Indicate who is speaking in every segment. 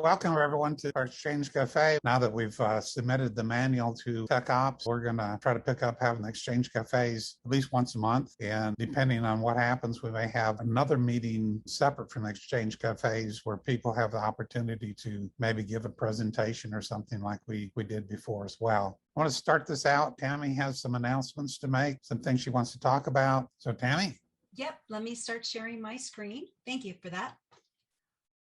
Speaker 1: Welcome everyone to our Exchange Cafe. Now that we've submitted the manual to TechOps, we're going to try to pick up having Exchange Cafes at least once a month. And depending on what happens, we may have another meeting separate from Exchange Cafes where people have the opportunity to maybe give a presentation or something like we did before as well. I want to start this out. Tammy has some announcements to make, some things she wants to talk about. So Tammy?
Speaker 2: Yep, let me start sharing my screen. Thank you for that.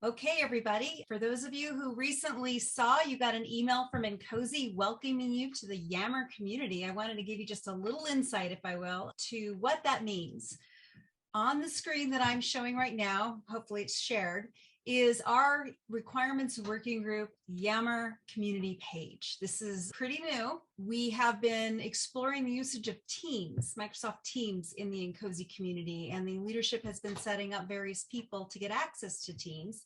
Speaker 2: Okay, everybody, for those of you who recently saw, you got an email from INCOSE welcoming you to the Yammer community. I wanted to give you just a little insight, if I will, to what that means. On the screen that I'm showing right now, hopefully it's shared, is our requirements working group Yammer community page. This is pretty new. We have been exploring the usage of Teams, Microsoft Teams in the INCOSE community, and the leadership has been setting up various people to get access to Teams.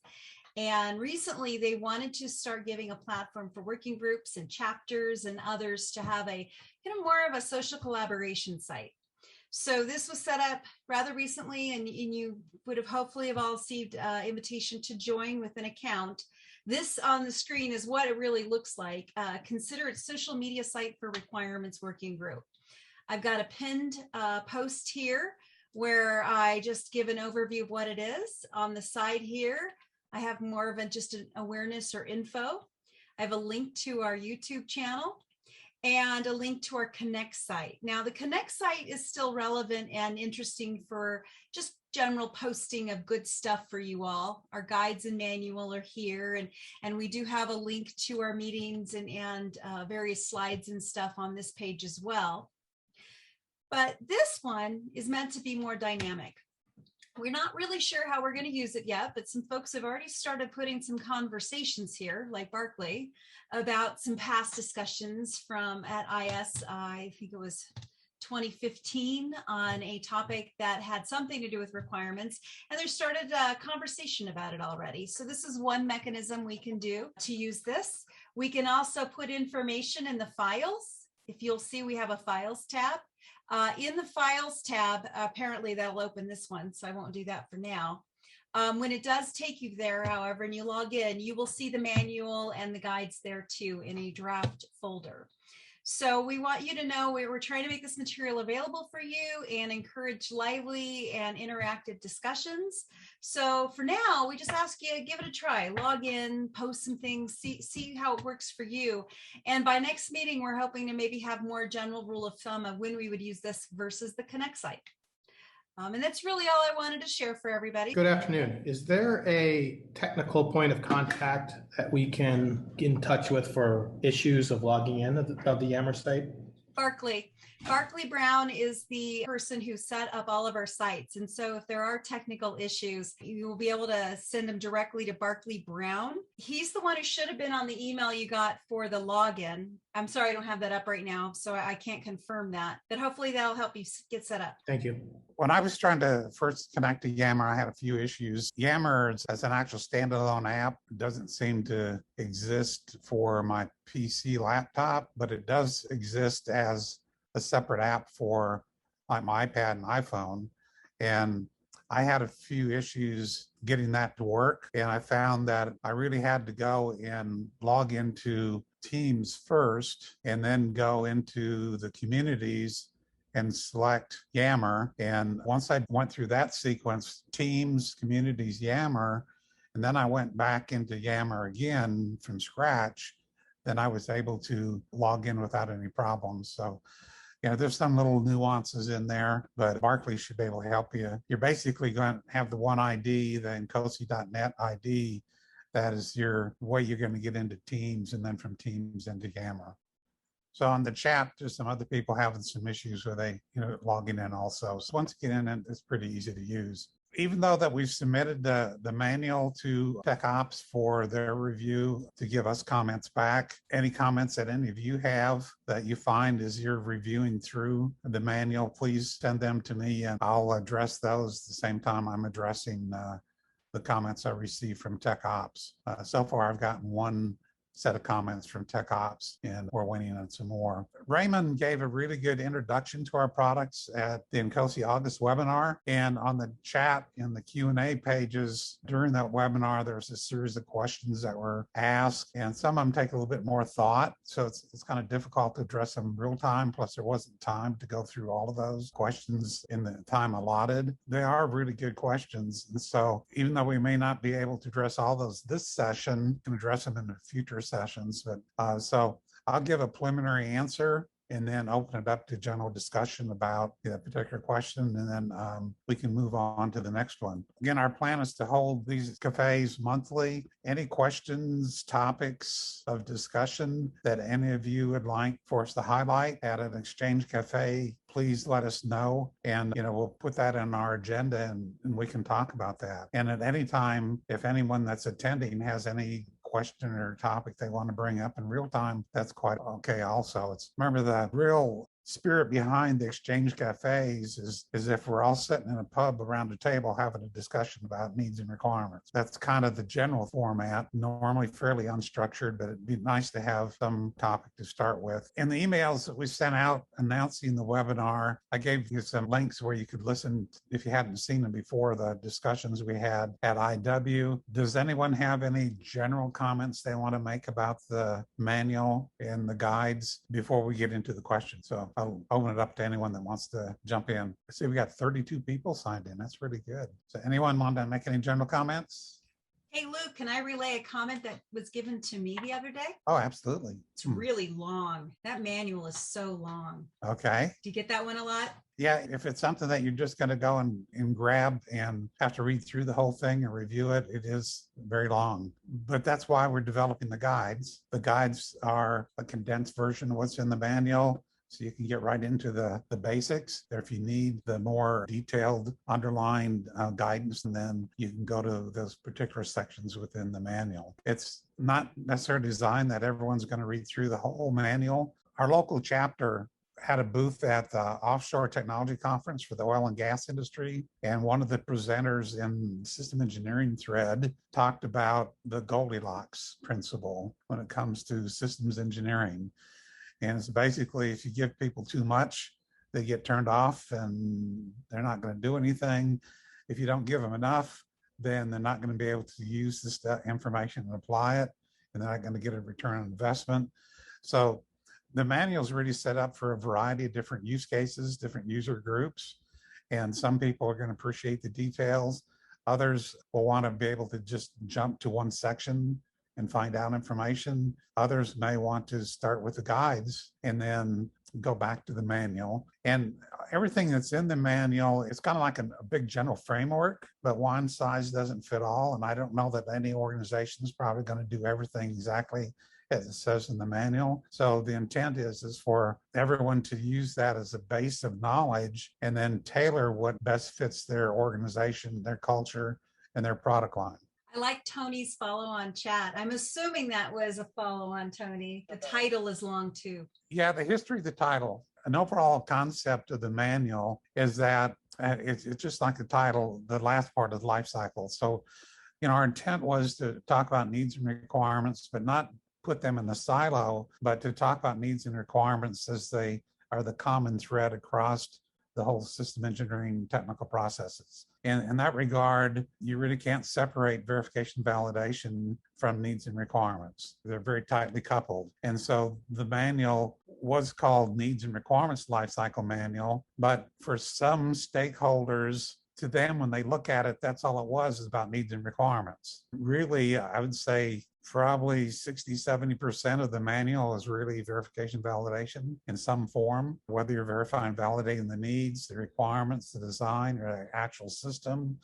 Speaker 2: And recently they wanted to start giving a platform for working groups and chapters and others to have a more of a social collaboration site. So this was set up rather recently, and you would have hopefully have all received an invitation to join with an account. This on the screen is what it really looks like. Consider it social media site for requirements working group. I've got a pinned post here where I just give an overview of what it is. On the side here, I have more of just an awareness or info. I have a link to our YouTube channel and a link to our Connect site. Now, the Connect site is still relevant and interesting for just general posting of good stuff for you all. Our guides and manual are here, and we do have a link to our meetings and various slides and stuff on this page as well. But this one is meant to be more dynamic. We're not really sure how we're going to use it yet, but some folks have already started putting some conversations here, like Barclay, about some past discussions from at IS, I think it was 2015, on a topic that had something to do with requirements, and there started a conversation about it already. So this is one mechanism we can do to use this. We can also put information in the files. If you'll see, we have a files tab. In the Files tab, apparently that'll open this one, so I won't do that for now. When it does take you there, however, and you log in, you will see the manual and the guides there too in a draft folder. So we want you to know we're trying to make this material available for you and encourage lively and interactive discussions. So for now, we just ask you, give it a try, log in, post some things, see how it works for you. And by next meeting, we're hoping to maybe have more general rule of thumb of when we would use this versus the Connect site. And that's really all I wanted to share for everybody.
Speaker 3: Good afternoon. Is there a technical point of contact that we can get in touch with for issues of logging in of the Yammer site?
Speaker 2: Barclay Brown is the person who set up all of our sites. And so if there are technical issues, you will be able to send them directly to Barclay Brown. He's the one who should have been on the email you got for the login. I'm sorry, I don't have that up right now, so I can't confirm that, but hopefully that'll help you get set up.
Speaker 3: Thank you.
Speaker 1: When I was trying to first connect to Yammer, I had a few issues. Yammer, as an actual standalone app, doesn't seem to exist for my PC laptop, but it does exist as a separate app for like my iPad and iPhone. And I had a few issues getting that to work. And I found that I really had to go and log into Teams first, and then go into the communities and select Yammer. And once I went through that sequence, Teams, communities, Yammer, and then I went back into Yammer again from scratch, then I was able to log in without any problems. So, there's some little nuances in there, but Barclay should be able to help you. You're basically going to have the one ID, the INCOSE.net ID. That is your way you're going to get into Teams, and then from Teams into Yammer. So on the chat, there's some other people having some issues where they, logging in also. So once you get in, it's pretty easy to use. Even though that we've submitted the manual to TechOps for their review to give us comments back, any comments that any of you have that you find as you're reviewing through the manual, please send them to me and I'll address those at the same time I'm addressing the comments I received from TechOps. So far, I've gotten one set of comments from TechOps, and we're waiting on some more. Raymond gave a really good introduction to our products at the INCOSE August webinar, and on the chat in the Q&A pages during that webinar, there's a series of questions that were asked, and some of them take a little bit more thought, so it's kind of difficult to address them real time, plus there wasn't time to go through all of those questions in the time allotted. They are really good questions, and so even though we may not be able to address all those this session, we can address them in the future sessions. But so I'll give a preliminary answer and then open it up to general discussion about the particular question, and then we can move on to the next one. Again, our plan is to hold these cafes monthly. Any questions, topics of discussion that any of you would like for us to highlight at an Exchange Cafe, please let us know, and we'll put that in our agenda, and we can talk about that. And at any time, if anyone that's attending has any question or topic they want to bring up in real time, that's quite okay also. Remember, the real spirit behind the Exchange Cafes is if we're all sitting in a pub around a table having a discussion about needs and requirements. That's kind of the general format, normally fairly unstructured, but it'd be nice to have some topic to start with. In the emails that we sent out announcing the webinar, I gave you some links where you could listen, if you hadn't seen them before, the discussions we had at IW. Does anyone have any general comments they want to make about the manual and the guides before we get into the questions? So I'll open it up to anyone that wants to jump in. I see we got 32 people signed in. That's really good. So anyone want to make any general comments?
Speaker 2: Hey, Luke, can I relay a comment that was given to me the other day?
Speaker 1: Oh, absolutely.
Speaker 2: It's really long. That manual is so long.
Speaker 1: Okay.
Speaker 2: Do you get that one a lot?
Speaker 1: Yeah, if it's something that you're just going to go and grab and have to read through the whole thing and review it, it is very long. But that's why we're developing the guides. The guides are a condensed version of what's in the manual, so you can get right into the basics. If you need the more detailed underlined guidance, and then you can go to those particular sections within the manual. It's not necessarily designed that everyone's going to read through the whole manual. Our local chapter had a booth at the Offshore Technology Conference for the oil and gas industry. And one of the presenters in system engineering thread talked about the Goldilocks principle when it comes to systems engineering. And it's basically, if you give people too much, they get turned off and they're not going to do anything. If you don't give them enough, then they're not going to be able to use this information and apply it, and they're not going to get a return on investment. So the manual is really set up for a variety of different use cases, different user groups. And some people are going to appreciate the details. Others will want to be able to just jump to one section and find out information. Others may want to start with the guides and then go back to the manual. And everything that's in the manual, it's kind of like a big general framework, but one size doesn't fit all. And I don't know that any organization is probably going to do everything exactly as it says in the manual. So the intent is for everyone to use that as a base of knowledge and then tailor what best fits their organization, their culture, and their product line.
Speaker 2: I like Tony's follow-on chat. I'm assuming that was a follow-on, Tony. The title is long too.
Speaker 1: Yeah, the history of the title. An overall concept of the manual is that it's just like the title, the last part of the life cycle. So, our intent was to talk about needs and requirements, but not put them in the silo, but to talk about needs and requirements as they are the common thread across the whole system engineering technical processes. And in that regard, you really can't separate verification validation from needs and requirements. They're very tightly coupled. And so the manual was called Needs and Requirements Lifecycle Manual, but for some stakeholders, to them, when they look at it, that's all it was, is about needs and requirements. Really, I would say probably 60-70% of the manual is really verification validation in some form, whether you're verifying validating the needs, the requirements, the design, or the actual system,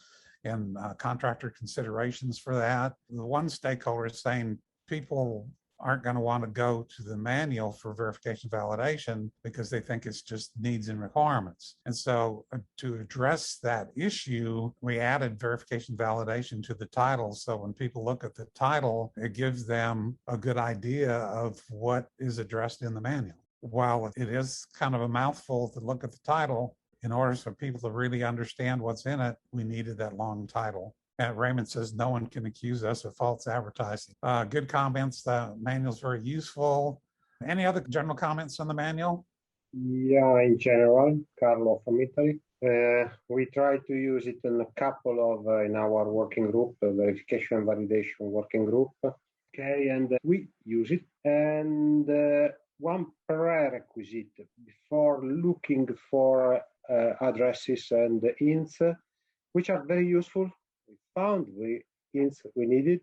Speaker 1: and contractor considerations for that. The one stakeholder is saying people aren't going to want to go to the manual for verification validation because they think it's just needs and requirements. And so to address that issue, we added verification validation to the title. So when people look at the title, it gives them a good idea of what is addressed in the manual. While it is kind of a mouthful to look at the title, in order for people to really understand what's in it, we needed that long title. Raymond says, no one can accuse us of false advertising. Good comments. The manual's very useful. Any other general comments on the manual?
Speaker 4: Yeah, in general, Carlo from Italy. We try to use it in a couple of in our working group, verification and validation working group. Okay, and we use it. And one prerequisite before looking for addresses and hints, which are very useful. We found hints we needed,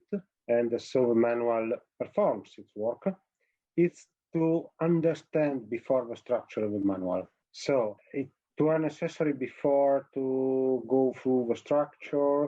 Speaker 4: and so the manual performs its work. It's to understand before the structure of the manual. So it were necessary before to go through the structure,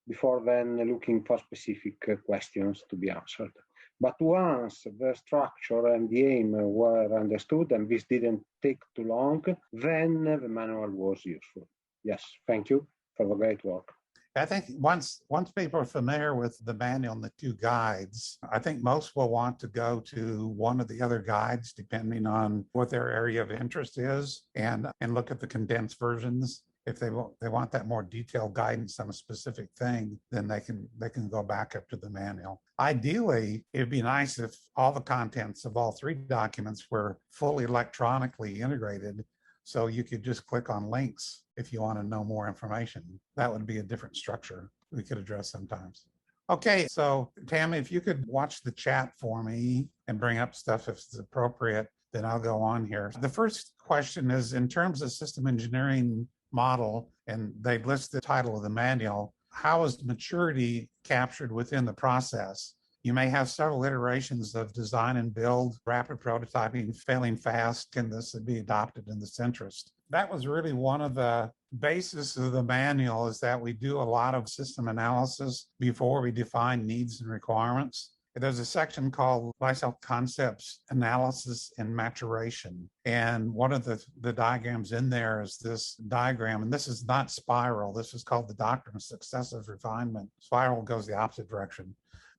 Speaker 4: before then looking for specific questions to be answered. But once the structure and the aim were understood, and this didn't take too long, then the manual was useful. Yes, thank you for the great work.
Speaker 1: I think once people are familiar with the manual and the two guides, I think most will want to go to one of the other guides, depending on what their area of interest is, and look at the condensed versions. If they want that more detailed guidance on a specific thing, then they can go back up to the manual. Ideally, it'd be nice if all the contents of all three documents were fully electronically integrated, so you could just click on links if you want to know more information. That would be a different structure we could address sometimes. Okay, so Tammy, if you could watch the chat for me and bring up stuff if it's appropriate, then I'll go on here. The first question is, in terms of system engineering model, and they list the title of the manual, how is maturity captured within the process? You may have several iterations of design and build, rapid prototyping, failing fast. Can this be adopted in this interest? That was really one of the basis of the manual, is that we do a lot of system analysis before we define needs and requirements. There's a section called Lifecycle Concepts Analysis and Maturation. And one of the diagrams in there is this diagram, and this is not spiral. This is called the doctrine of successive refinement. Spiral goes the opposite direction.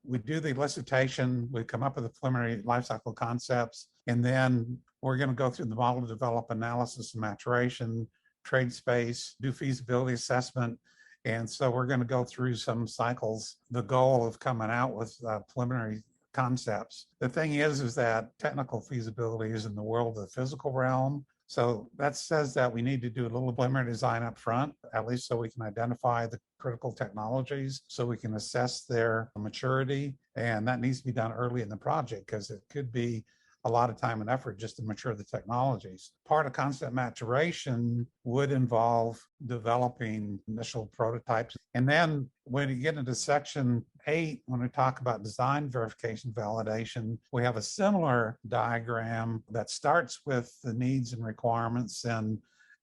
Speaker 1: We do the elicitation, we come up with the preliminary lifecycle concepts, and then we're going to go through the model to develop analysis and maturation, trade space, do feasibility assessment. And so we're going to go through some cycles, the goal of coming out with preliminary concepts. The thing is that technical feasibility is in the world of the physical realm. So that says that we need to do a little preliminary design up front, at least so we can identify the critical technologies, so we can assess their maturity. And that needs to be done early in the project, because it could be a lot of time and effort just to mature the technologies. Part of concept maturation would involve developing initial prototypes. And then when you get into section 8, when we talk about design verification validation, we have a similar diagram that starts with the needs and requirements and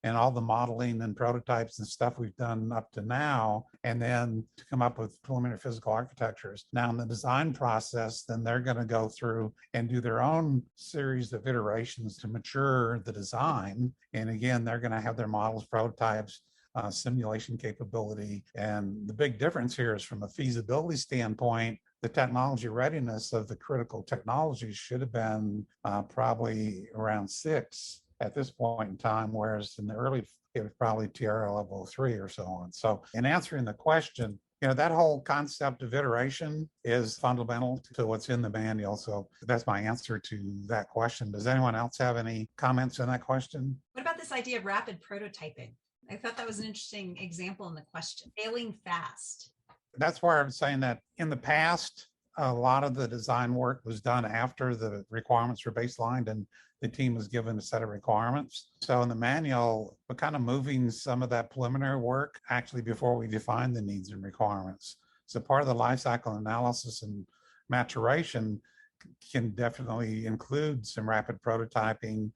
Speaker 1: all the modeling and prototypes and stuff we've done up to now, and then to come up with preliminary physical architectures. Now in the design process, then they're going to go through and do their own series of iterations to mature the design. And again, they're going to have their models, prototypes, simulation capability. And the big difference here is, from a feasibility standpoint, the technology readiness of the critical technologies should have been probably around 6 at this point in time, whereas in the early, it was probably TRL level 3 or so on. So in answering the question, that whole concept of iteration is fundamental to what's in the manual. So that's my answer to that question. Does anyone else have any comments on that question?
Speaker 2: What about this idea of rapid prototyping? I thought that was an interesting example in the question. Failing fast.
Speaker 1: That's where I'm saying that in the past, a lot of the design work was done after the requirements were baselined and the team was given a set of requirements. So in the manual, we're kind of moving some of that preliminary work actually before we define the needs and requirements. So part of the life cycle analysis and maturation can definitely include some rapid prototyping,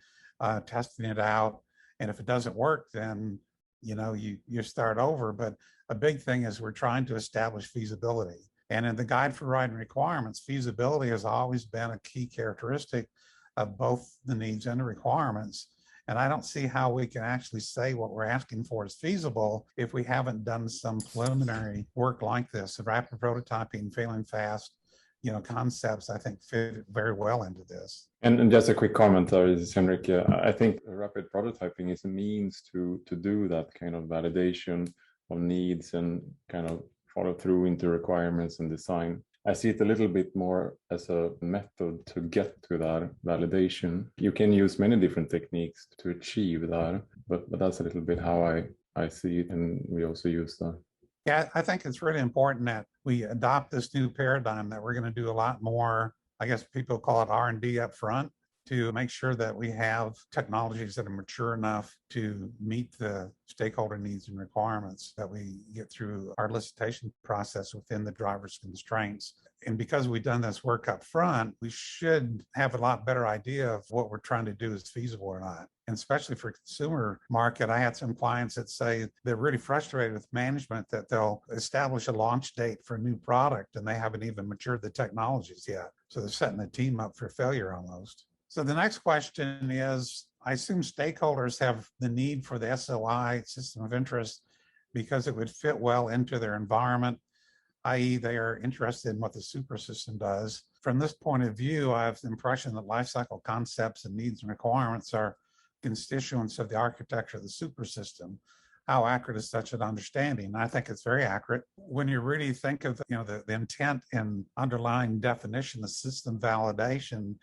Speaker 1: testing it out. And if it doesn't work, then you start over. But a big thing is we're trying to establish feasibility. And in the guide for writing requirements, feasibility has always been a key characteristic of both the needs and the requirements. And I don't see how we can actually say what we're asking for is feasible if we haven't done some preliminary work like this. Rapid prototyping, failing fast, concepts, I think, fit very well into this.
Speaker 5: And just a quick comment there, is Henrik. I think rapid prototyping is a means to do that kind of validation of needs and kind of follow through into requirements and design. I see it a little bit more as a method to get to that validation. You can use many different techniques to achieve that, but that's a little bit how I see it, and we also use that.
Speaker 1: Yeah, I think it's really important that we adopt this new paradigm that we're going to do a lot more, I guess people call it R&D up front, to make sure that we have technologies that are mature enough to meet the stakeholder needs and requirements, that we get through our elicitation process within the driver's constraints. And because we've done this work up front, we should have a lot better idea of what we're trying to do is feasible or not. And especially for consumer market, I had some clients that say they're really frustrated with management that they'll establish a launch date for a new product and they haven't even matured the technologies yet. So they're setting the team up for failure almost. So the next question is, I assume stakeholders have the need for the SOI, system of interest, because it would fit well into their environment, i.e. they are interested in what the super system does. From this point of view, I have the impression that lifecycle concepts and needs and requirements are constituents of the architecture of the super system. How accurate is such an understanding? I think it's very accurate. When you really think of the intent and underlying definition of system validation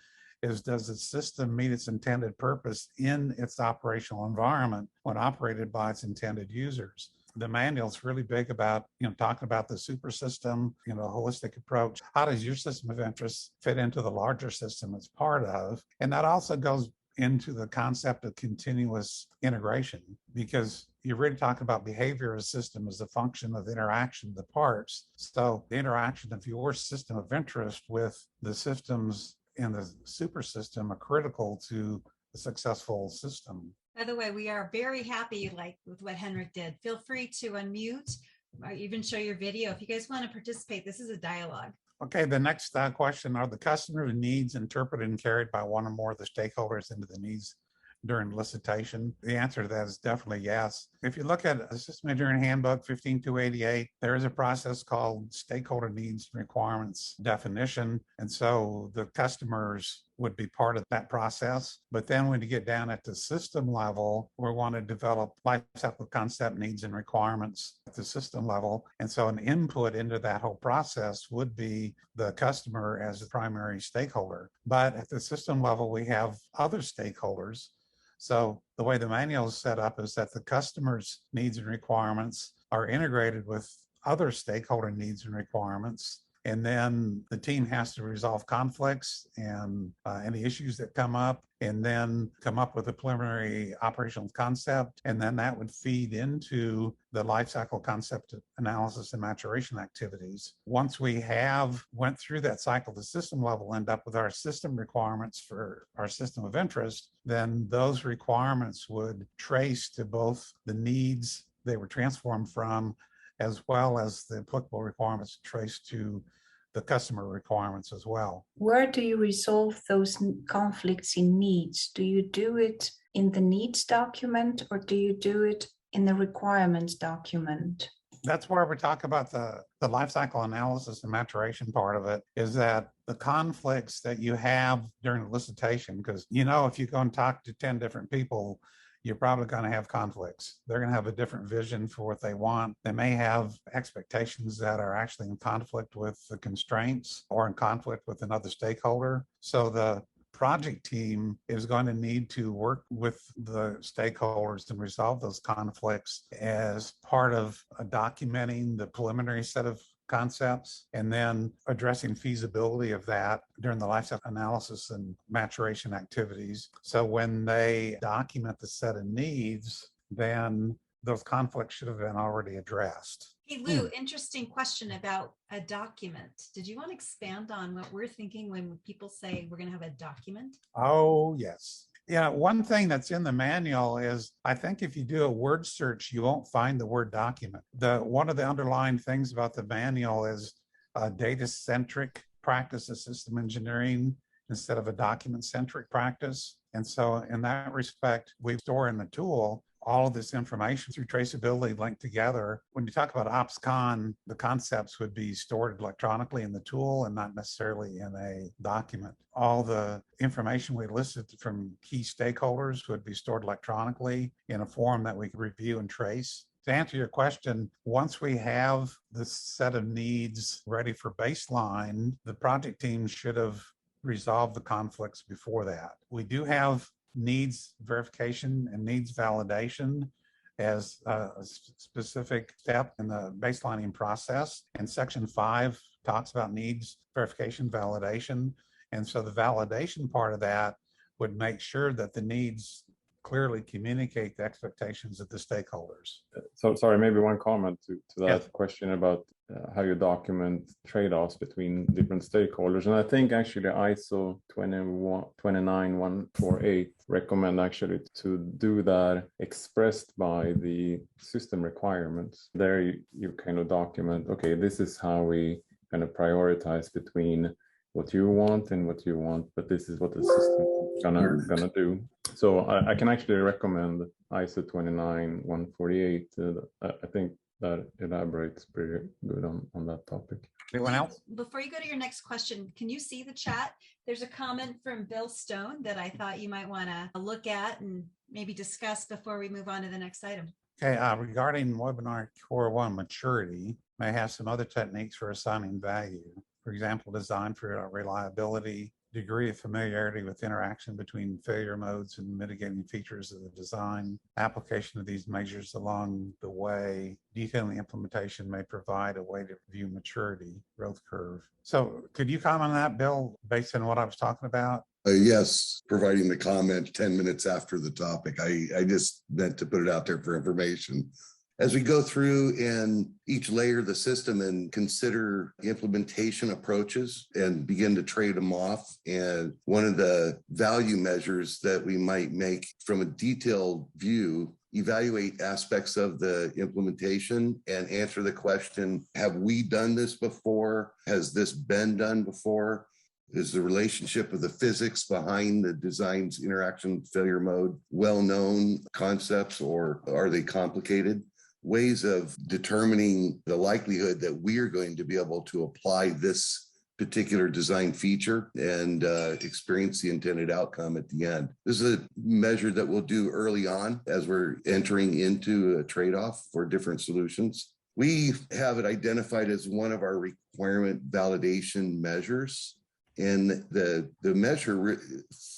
Speaker 1: is, does the system meet its intended purpose in its operational environment when operated by its intended users? The manual is really big about, talking about the super system, holistic approach. How does your system of interest fit into the larger system it's part of? And that also goes into the concept of continuous integration, because you're really talking about behavior of a system as a function of the interaction of the parts. So the interaction of your system of interest with the systems in the super system are critical to a successful system.
Speaker 2: By the way, we are very happy with what Henrik did. Feel free to unmute or even show your video. If you guys want to participate, this is a dialogue.
Speaker 1: Okay, the next question, are the customer needs interpreted and carried by one or more of the stakeholders into the needs during elicitation? The answer to that is definitely yes. If you look at a System Engineering Handbook 15288, there is a process called stakeholder needs and requirements definition. And so the customers would be part of that process. But then when you get down at the system level, we want to develop lifecycle concept needs and requirements at the system level. And so an input into that whole process would be the customer as the primary stakeholder. But at the system level, we have other stakeholders. So the way the manual is set up is that the customer's needs and requirements are integrated with other stakeholder needs and requirements. And then the team has to resolve conflicts and any issues that come up, and then come up with a preliminary operational concept. And then that would feed into the lifecycle concept analysis and maturation activities. Once we have went through that cycle, the system level, end up with our system requirements for our system of interest, then those requirements would trace to both the needs they were transformed from, as well as the applicable requirements traced to the customer requirements as well.
Speaker 6: Where do you resolve those conflicts in needs? Do you do it in the needs document, or do you do it in the requirements document?
Speaker 1: That's where we talk about the lifecycle analysis and maturation part of it, is that the conflicts that you have during elicitation, because if you go and talk to 10 different people, you're probably going to have conflicts. They're going to have a different vision for what they want. They may have expectations that are actually in conflict with the constraints or in conflict with another stakeholder. So the project team is going to need to work with the stakeholders to resolve those conflicts as part of documenting the preliminary set of concepts, and then addressing feasibility of that during the lifecycle analysis and maturation activities. So when they document the set of needs, then those conflicts should have been already addressed.
Speaker 2: Hey, Lou, interesting question about a document. Did you want to expand on what we're thinking when people say we're going to have a document?
Speaker 1: Oh, yes. Yeah, one thing that's in the manual is, I think if you do a word search, you won't find the word document. One of the underlying things about the manual is a data-centric practice of system engineering instead of a document-centric practice. And so in that respect, we store in the tool all of this information through traceability linked together. When you talk about OpsCon, the concepts would be stored electronically in the tool and not necessarily in a document. All the information we listed from key stakeholders would be stored electronically in a form that we could review and trace. To answer your question, once we have this set of needs ready for baseline, the project team should have resolved the conflicts before that. We do have needs verification and needs validation as a specific step in the baselining process. And Section 5 talks about needs verification validation. And so the validation part of that would make sure that the needs clearly communicate the expectations of the stakeholders.
Speaker 5: So sorry, maybe one comment to that
Speaker 1: Yes.
Speaker 5: question about how you document trade-offs between different stakeholders. And I think actually ISO 29148 recommend actually to do that expressed by the system requirements. There you kind of document, okay, this is how we kind of prioritize between what you want and what you want, but this is what the system is gonna do. So I can actually recommend ISO 29148. I think that elaborates pretty good on that topic.
Speaker 1: Anyone else?
Speaker 2: Before you go to your next question, can you see the chat? There's a comment from Bill Stone that I thought you might want to look at and maybe discuss before we move on to the next item.
Speaker 1: Okay, regarding webinar core 1 maturity, may have some other techniques for assigning value. For example, design for reliability, degree of familiarity with interaction between failure modes and mitigating features of the design, application of these measures along the way, detailing implementation may provide a way to view maturity, growth curve. So could you comment on that, Bill, based on what I was talking about?
Speaker 7: Yes, providing the comment 10 minutes after the topic. I just meant to put it out there for information. As we go through and each layer of the system and consider implementation approaches and begin to trade them off, and one of the value measures that we might make from a detailed view, evaluate aspects of the implementation and answer the question, have we done this before? Has this been done before? Is the relationship of the physics behind the design's interaction failure mode well-known concepts, or are they complicated? Ways of determining the likelihood that we are going to be able to apply this particular design feature and experience the intended outcome at the end. This is a measure that we'll do early on as we're entering into a trade-off for different solutions. We have it identified as one of our requirement validation measures. And the measure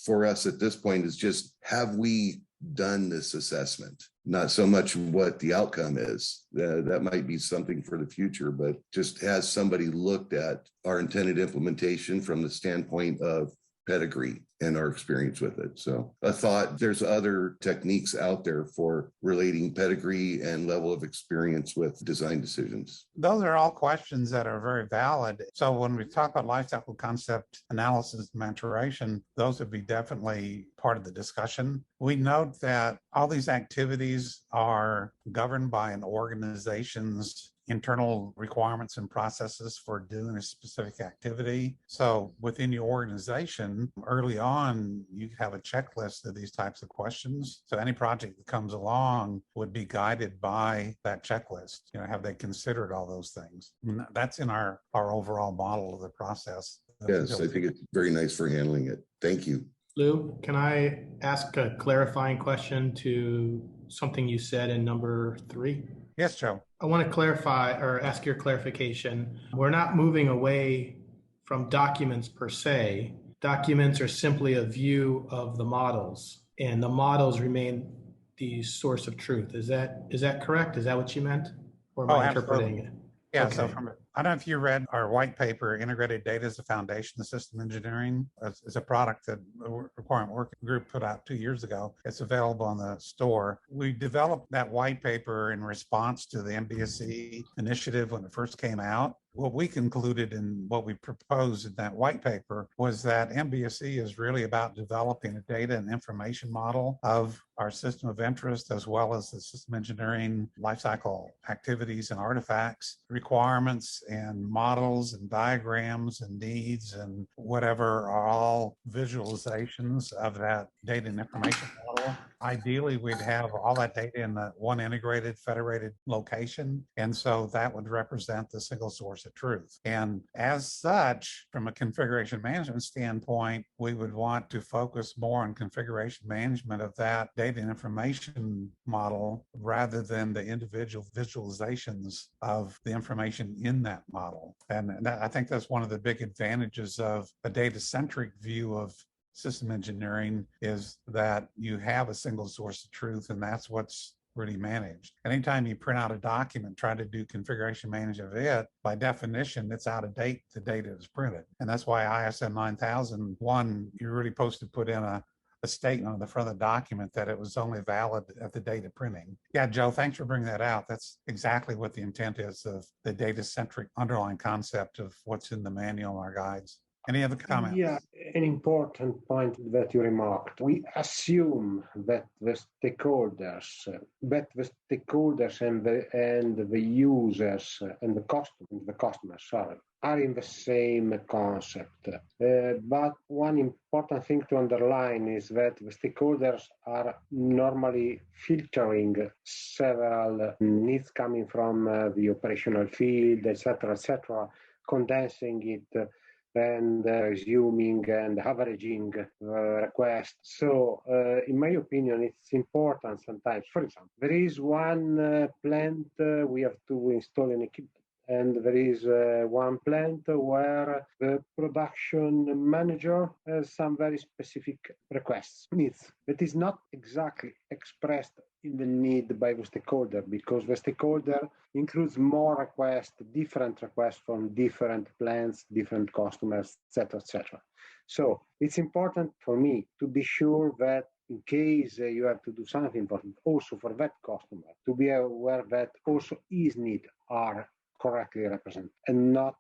Speaker 7: for us at this point is just, have we done this assessment? Not so much what the outcome is. That might be something for the future, but just has somebody looked at our intended implementation from the standpoint of pedigree and our experience with it. So I thought there's other techniques out there for relating pedigree and level of experience with design decisions.
Speaker 1: Those are all questions that are very valid. So when we talk about lifecycle concept analysis and maturation, those would be definitely part of the discussion. We note that all these activities are governed by an organization's internal requirements and processes for doing a specific activity. So within your organization, early on, you have a checklist of these types of questions. So any project that comes along would be guided by that checklist. You know, have they considered all those things? And that's in our overall model of the process.
Speaker 7: Yes, I think it's very nice for handling it. Thank you.
Speaker 3: Lou, can I ask a clarifying question to something you said in number 3?
Speaker 1: Yes, Joe.
Speaker 3: I want to clarify or ask your clarification. We're not moving away from documents per se. Documents are simply a view of the models, and the models remain the source of truth. Is that correct? Is that what you meant? Or am I interpreting it?
Speaker 1: Yeah,
Speaker 3: Okay.
Speaker 1: so I don't know if you read our white paper, Integrated Data as a Foundation of System Engineering. It's a product that the Requirement Working Group put out 2 years ago. It's available on the store. We developed that white paper in response to the MBSE initiative when it first came out. What we concluded and what we proposed in that white paper was that MBSE is really about developing a data and information model of our system of interest, as well as the system engineering lifecycle activities and artifacts, requirements, and models and diagrams and needs and whatever are all visualizations of that data and information model. Ideally, we'd have all that data in that one integrated, federated location. And so that would represent the single source of truth. And as such, from a configuration management standpoint, we would want to focus more on configuration management of that data and information model rather than the individual visualizations of the information in that model. And I think that's one of the big advantages of a data-centric view of system engineering, is that you have a single source of truth, and that's what's really managed. Anytime you print out a document, try to do configuration management of it, by definition, it's out of date the data is printed. And that's why ISM 9001, you're really supposed to put in a statement on the front of the document that it was only valid at the date of printing. Yeah, Joe, thanks for bringing that out. That's exactly what the intent is of the data-centric underlying concept of what's in the manual and our guides. Any other comments?
Speaker 4: Yeah, an important point that you remarked. We assume that the stakeholders and the users and the customers, are in the same concept. But one important thing to underline is that the stakeholders are normally filtering several needs coming from the operational field, etc., condensing it and resuming and averaging requests. So, in my opinion, it's important sometimes. For example, there is one plant we have to install an equipment, and there is one plant where the production manager has some very specific needs that is not exactly expressed in the need by the stakeholder, because the stakeholder includes more requests, different requests from different plants, different customers, etc., etc. So it's important for me to be sure that in case you have to do something important also for that customer, to be aware that also his needs are correctly represented and not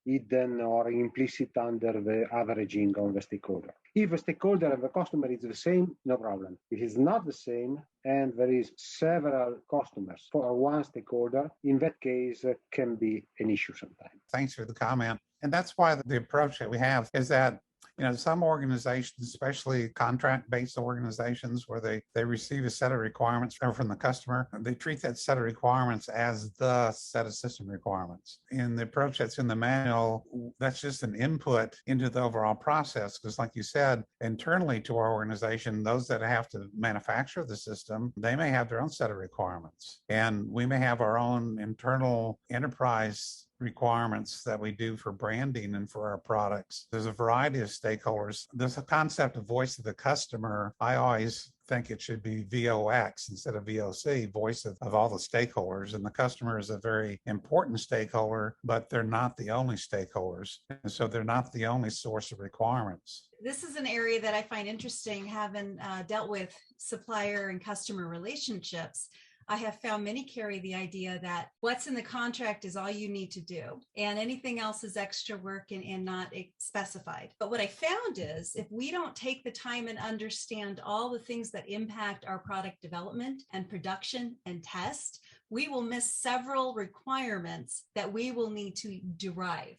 Speaker 4: hidden or implicit under the averaging on the stakeholder. If the stakeholder and the customer is the same, no problem. If it's not the same and there is several customers for one stakeholder, in that case can be an issue sometimes.
Speaker 1: Thanks for the comment. And that's why the approach that we have is that, you know, some organizations, especially contract-based organizations where they receive a set of requirements from the customer, they treat that set of requirements as the set of system requirements. In the approach that's in the manual, that's just an input into the overall process. Because like you said, internally to our organization, those that have to manufacture the system, they may have their own set of requirements. And we may have our own internal enterprise requirements that we do for branding and for our products. There's a variety of stakeholders. There's a concept of voice of the customer. I always think it should be VOX instead of VOC, voice of all the stakeholders. And the customer is a very important stakeholder, but they're not the only stakeholders. And so they're not the only source of requirements.
Speaker 2: This is an area that I find interesting, having dealt with supplier and customer relationships. I have found many carry the idea that what's in the contract is all you need to do, and anything else is extra work and not specified. But what I found is if we don't take the time and understand all the things that impact our product development and production and test, we will miss several requirements that we will need to derive.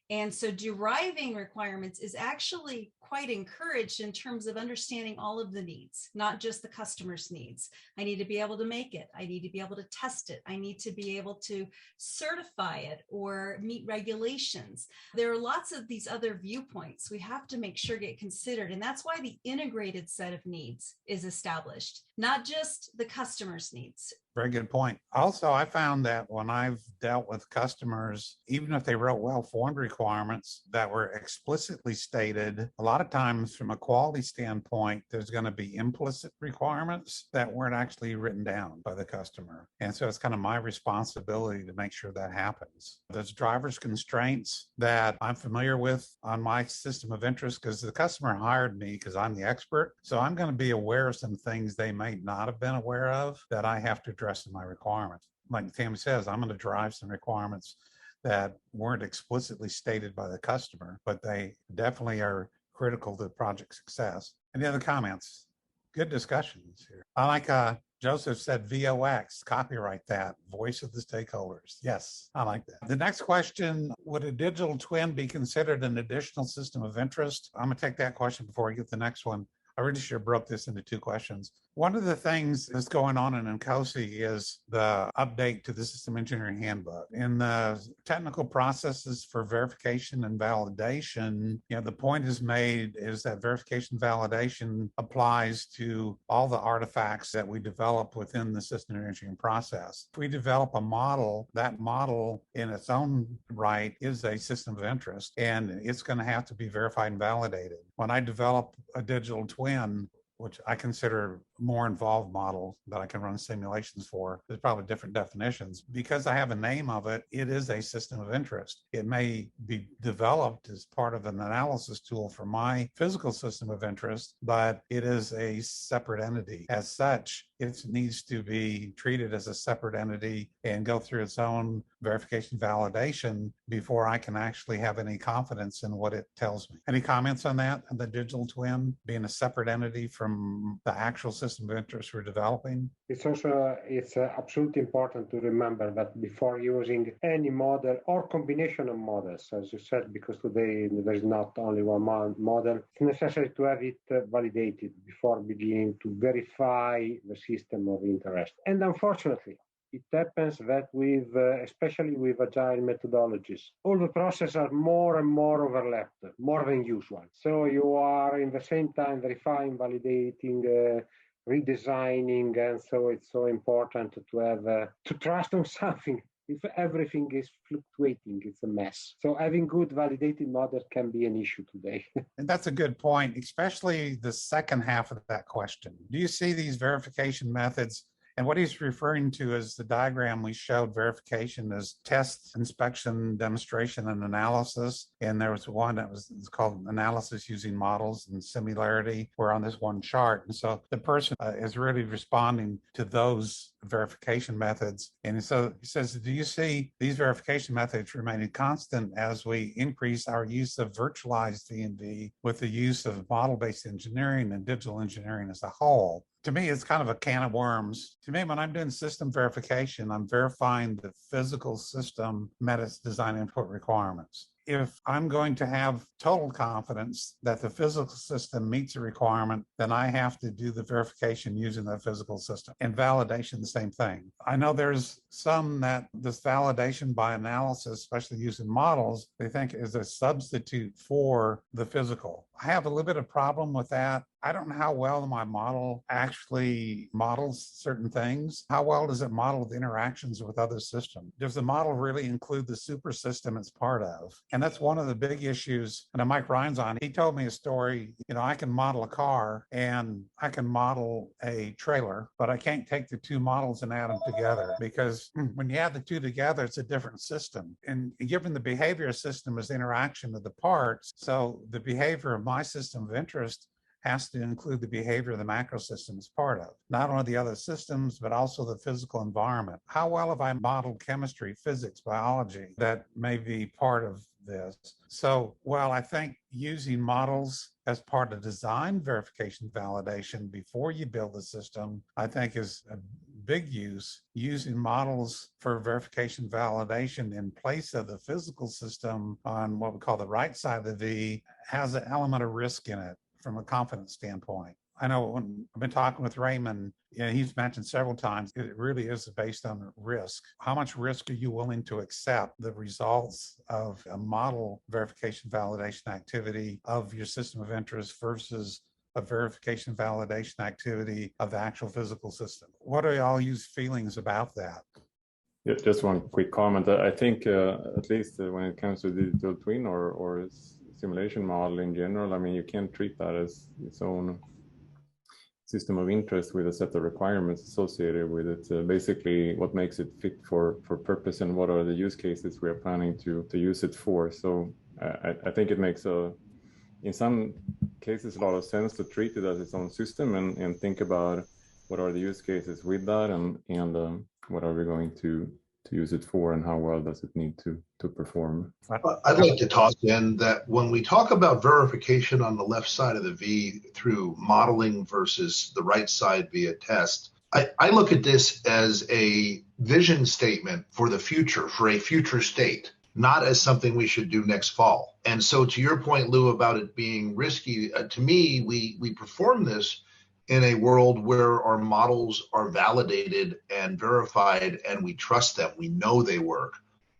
Speaker 2: And so deriving requirements is actually quite encouraged in terms of understanding all of the needs, not just the customer's needs. I need to be able to make it. I need to be able to test it. I need to be able to certify it or meet regulations. There are lots of these other viewpoints we have to make sure get considered. And that's why the integrated set of needs is established, not just the customer's needs.
Speaker 1: Very good point. Also, I found that when I've dealt with customers, even if they wrote well-formed requirements that were explicitly stated, a lot of times from a quality standpoint, there's going to be implicit requirements that weren't actually written down by the customer. And so it's kind of my responsibility to make sure that happens. There's driver's constraints that I'm familiar with on my system of interest because the customer hired me because I'm the expert. So I'm going to be aware of some things they may not have been aware of that I have to address in my requirements. Like Tammy says, I'm going to drive some requirements that weren't explicitly stated by the customer, but they definitely are critical to project success. Any other comments? Good discussions here. I like Joseph said VOX, copyright that, voice of the stakeholders. Yes, I like that. The next question, would a digital twin be considered an additional system of interest? I'm going to take that question before I get the next one. I really should have broke this into two questions. One of the things that's going on in INCOSE is the update to the System Engineering Handbook. In the technical processes for verification and validation, the point is made is that verification validation applies to all the artifacts that we develop within the system engineering process. If we develop a model, that model in its own right is a system of interest, and it's going to have to be verified and validated. When I develop a digital twin, which I consider a more involved model that I can run simulations for, there's probably different definitions. Because I have a name of it, it is a system of interest. It may be developed as part of an analysis tool for my physical system of interest, but it is a separate entity. As such, it needs to be treated as a separate entity and go through its own verification validation before I can actually have any confidence in what it tells me. Any comments on that, on the digital twin being a separate entity from the actual system of interest we're developing?
Speaker 4: It's absolutely important to remember that before using any model or combination of models, as you said, because today there's not only one model, it's necessary to have it validated before beginning to verify the system of interest. And unfortunately, it happens that especially with agile methodologies, all the processes are more and more overlapped, more than usual. So you are in the same time verifying, validating, redesigning, and so it's so important to have to trust on something. If everything is fluctuating, it's a mess. So having good validated models can be an issue today.
Speaker 1: And that's a good point, especially the second half of that question. Do you see these verification methods? And what he's referring to is the diagram we showed verification as test, inspection, demonstration, and analysis. And there was one that was called analysis using models and similarity. We're on this one chart. And so the person is really responding to those verification methods. And so he says, do you see these verification methods remaining constant as we increase our use of virtualized V&V with the use of model-based engineering and digital engineering as a whole? To me, it's kind of a can of worms. To me, when I'm doing system verification, I'm verifying the physical system met its design input requirements. If I'm going to have total confidence that the physical system meets a requirement, then I have to do the verification using that physical system. And validation, the same thing. I know there's some that this validation by analysis, especially using models, they think is a substitute for the physical. I have a little bit of problem with that. I don't know how well my model actually models certain things. How well does it model the interactions with other systems? Does the model really include the super system it's part of? And that's one of the big issues. And Mike Ryan's on, he told me a story, I can model a car and I can model a trailer, but I can't take the two models and add them together, because when you add the two together, it's a different system. And given the behavior system is the interaction of the parts, so the behavior of my system of interest has to include the behavior of the macro system as part of, not only the other systems, but also the physical environment. How well have I modeled chemistry, physics, biology that may be part of this? So while I think using models as part of design verification validation before you build the system, I think is a big use. Using models for verification validation in place of the physical system on what we call the right side of the V has an element of risk in it from a confidence standpoint. I know when I've been talking with Raymond, he's mentioned several times, it really is based on risk. How much risk are you willing to accept the results of a model verification validation activity of your system of interest versus a verification validation activity of the actual physical system? What are y'all use feelings about that?
Speaker 5: Yeah, just one quick comment. I think at least when it comes to digital twin or simulation model in general, I mean, you can't treat that as its own system of interest with a set of requirements associated with it. Basically, what makes it fit for purpose and what are the use cases we are planning to use it for. So I think it makes in some cases a lot of sense to treat it as its own system and think about what are the use cases with that and what are we going to use it for and how well does it need to perform.
Speaker 8: I'd like to toss in that when we talk about verification on the left side of the V through modeling versus the right side via test, I look at this as a vision statement for the future, for a future state, not as something we should do next fall. And so to your point, Lou, about it being risky, to me, we perform this in a world where our models are validated and verified and we trust them. We know they work.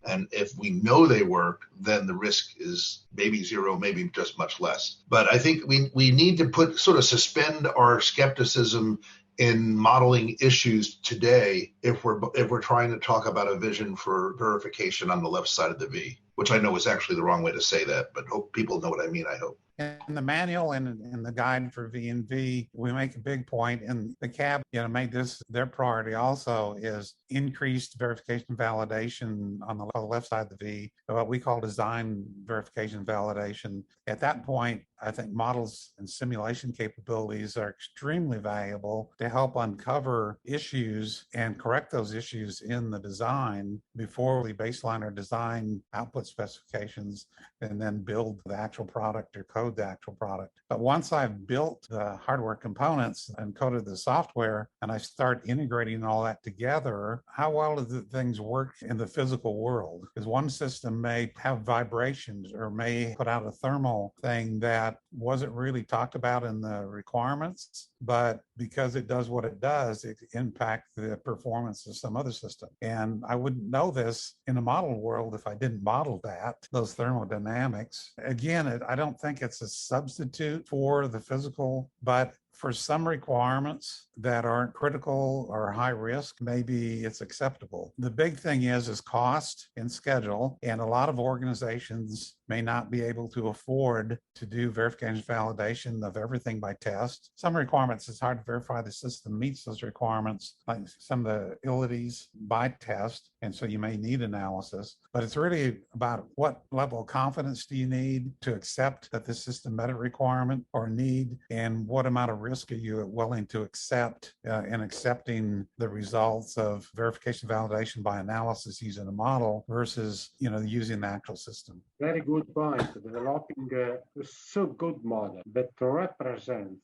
Speaker 8: And if we know they work, then the risk is maybe zero, maybe just much less. But I think we need to suspend our skepticism in modeling issues today if we're trying to talk about a vision for verification on the left side of the V, which I know is actually the wrong way to say that, but hope people know what I mean, I hope.
Speaker 1: In the manual and in the guide for V&V, we make a big point, and the CAB, made this their priority also, is increased verification validation on the left side of the V, what we call design verification validation. At that point, I think models and simulation capabilities are extremely valuable to help uncover issues and correct those issues in the design before we baseline our design output specifications and then build the actual product or code the actual product. But once I've built the hardware components and coded the software and I start integrating all that together, how well do the things work in the physical world? Because one system may have vibrations or may put out a thermal thing that wasn't really talked about in the requirements, but because it does what it does, it impacts the performance of some other system. And I wouldn't know this in a model world if I didn't model that, those thermodynamics. Again, I don't think it's a substitute for the physical, but for some requirements that aren't critical or high risk, maybe it's acceptable. The big thing is cost and schedule, and a lot of organizations may not be able to afford to do verification validation of everything by test. Some requirements, it's hard to verify the system meets those requirements, like some of the abilities by test, and so you may need analysis. But it's really about what level of confidence do you need to accept that the system met a requirement or need, and what amount of risk are you willing to accept in accepting the results of verification validation by analysis using a model versus using the actual system.
Speaker 4: Very good point. Developing a so good model that represents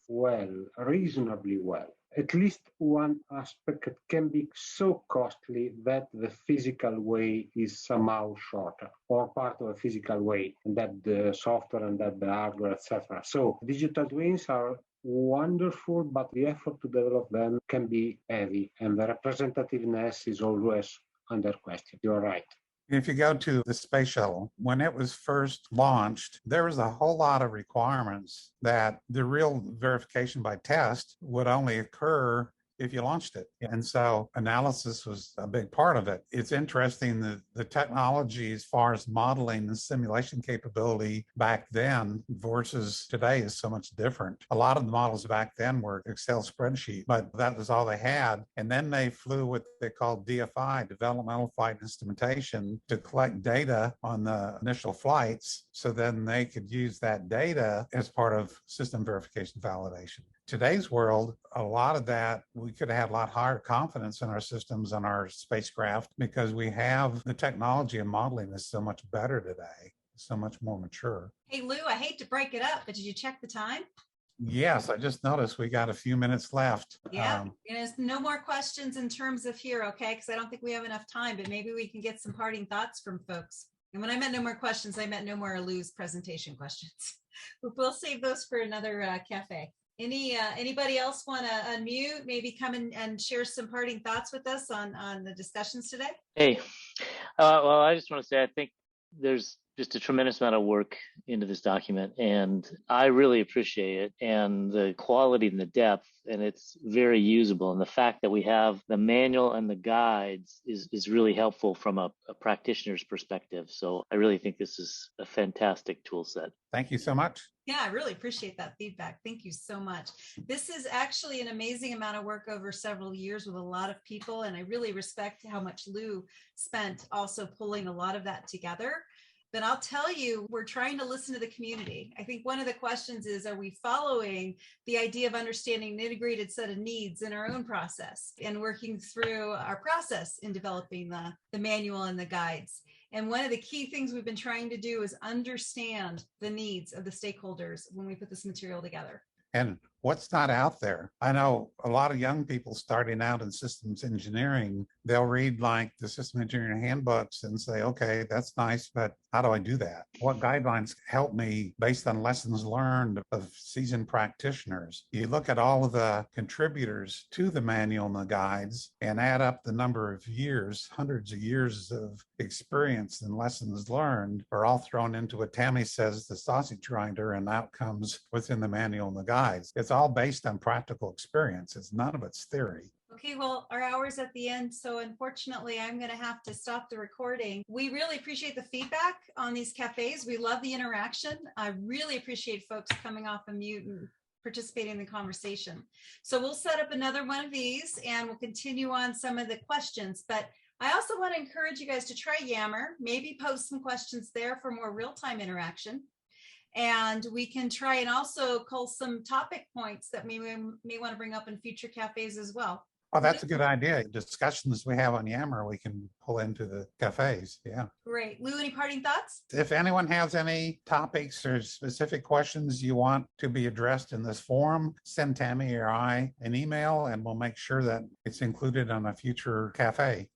Speaker 4: reasonably well, at least one aspect that can be so costly that the physical way is somehow shorter, or part of a physical way, and that the software and that the hardware, etc. So digital twins are wonderful, but the effort to develop them can be heavy, and the representativeness is always under question. You're right.
Speaker 1: If you go to the space shuttle, when it was first launched, there was a whole lot of requirements that the real verification by test would only occur if you launched it. And so analysis was a big part of it. It's interesting that the technology as far as modeling and simulation capability back then versus today is so much different. A lot of the models back then were Excel spreadsheet, but that was all they had. And then they flew what they called DFI, Developmental Flight Instrumentation, to collect data on the initial flights. So then they could use that data as part of system verification validation. Today's world, a lot of that, we could have had a lot higher confidence in our systems and our spacecraft because we have the technology and modeling is so much better today, so much more mature.
Speaker 2: Hey, Lou, I hate to break it up, but did you check the time?
Speaker 1: Yes, I just noticed we got a few minutes left.
Speaker 2: Yeah, there's no more questions in terms of here, okay? Because I don't think we have enough time, but maybe we can get some parting thoughts from folks. And when I meant no more questions, I meant no more Lou's presentation questions. We'll save those for another cafe. Anybody else want to unmute, maybe come in and share some parting thoughts with us on the discussions today?
Speaker 9: Hey, well, I just want to say I think there's just a tremendous amount of work into this document, and I really appreciate it, and the quality and the depth, and it's very usable. And the fact that we have the manual and the guides is really helpful from a practitioner's perspective. So I really think this is a fantastic tool set.
Speaker 1: Thank you so much.
Speaker 2: Yeah, I really appreciate that feedback. Thank you so much. This is actually an amazing amount of work over several years with a lot of people, and I really respect how much Lou spent also pulling a lot of that together. But I'll tell you, we're trying to listen to the community. I think one of the questions is, are we following the idea of understanding an integrated set of needs in our own process and working through our process in developing the manual and the guides? And one of the key things we've been trying to do is understand the needs of the stakeholders when we put this material together.
Speaker 1: and what's not out there. I know a lot of young people starting out in systems engineering, they'll read like the system engineering handbooks and say, okay, that's nice, but how do I do that? What guidelines help me based on lessons learned of seasoned practitioners? You look at all of the contributors to the manual and the guides and add up the number of years, hundreds of years of experience and lessons learned are all thrown into a Tammy says the sausage grinder, and outcomes within the manual and the guides. It's all based on practical experience. It's none of it's theory.
Speaker 2: Okay, well, our hour's at the end, so unfortunately, I'm going to have to stop the recording. We really appreciate the feedback on these cafes. We love the interaction. I really appreciate folks coming off of mute and participating in the conversation. So we'll set up another one of these and we'll continue on some of the questions. But I also want to encourage you guys to try Yammer, maybe post some questions there for more real-time interaction. And we can try and also cull some topic points that we may want to bring up in future cafes as well.
Speaker 1: Oh, that's a good idea. Discussions we have on Yammer, we can pull into the cafes. Yeah.
Speaker 2: Great. Lou, any parting thoughts?
Speaker 1: If anyone has any topics or specific questions you want to be addressed in this forum, send Tammy or I an email and we'll make sure that it's included on a future cafe.